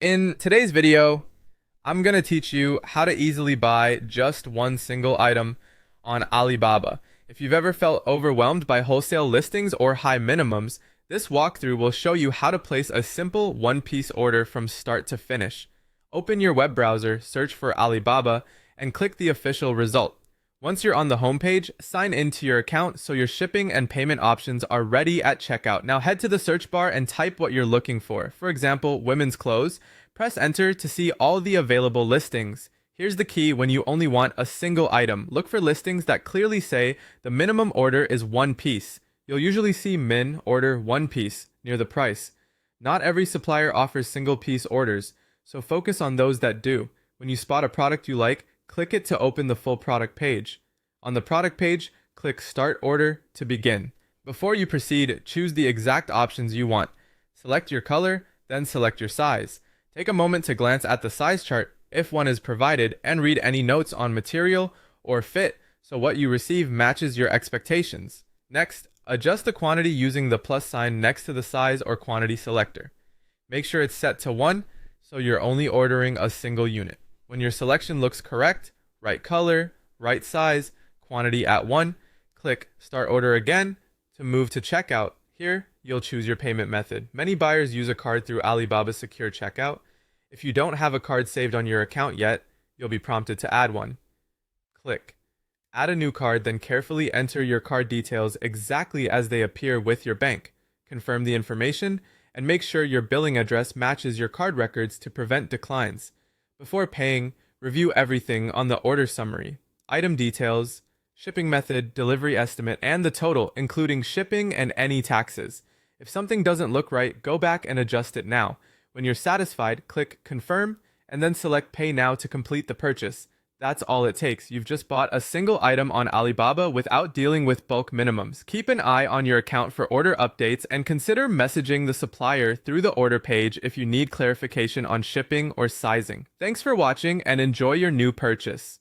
In today's video, I'm going to teach you how to easily buy just one single item on Alibaba. If you've ever felt overwhelmed by wholesale listings or high minimums, this walkthrough will show you how to place a simple one-piece order from start to finish. Open your web browser, search for Alibaba, and click the official result. Once you're on the homepage, sign into your account so your shipping and payment options are ready at checkout. Now head to the search bar and type what you're looking for. For example, women's clothes. Press enter to see all the available listings. Here's the key when you only want a single item. Look for listings that clearly say the minimum order is one piece. You'll usually see min order one piece near the price. Not every supplier offers single piece orders, so focus on those that do. When you spot a product you like, click it to open the full product page. On the product page, click Start Order to begin. Before you proceed, choose the exact options you want. Select your color, then select your size. Take a moment to glance at the size chart, if one is provided, and read any notes on material or fit so what you receive matches your expectations. Next, adjust the quantity using the plus sign next to the size or quantity selector. Make sure it's set to 1 so you're only ordering a single unit. When your selection looks correct, right color, right size, quantity at 1, click Start Order again to move to checkout. Here, you'll choose your payment method. Many buyers use a card through Alibaba's secure checkout. If you don't have a card saved on your account yet, you'll be prompted to add one. Click Add a new card, then carefully enter your card details exactly as they appear with your bank. Confirm the information, and make sure your billing address matches your card records to prevent declines. Before paying, review everything on the order summary, item details, shipping method, delivery estimate, and the total, including shipping and any taxes. If something doesn't look right, go back and adjust it now. When you're satisfied, click Confirm, and then select Pay Now to complete the purchase. That's all it takes. You've just bought a single item on Alibaba without dealing with bulk minimums. Keep an eye on your account for order updates and consider messaging the supplier through the order page if you need clarification on shipping or sizing. Thanks for watching and enjoy your new purchase.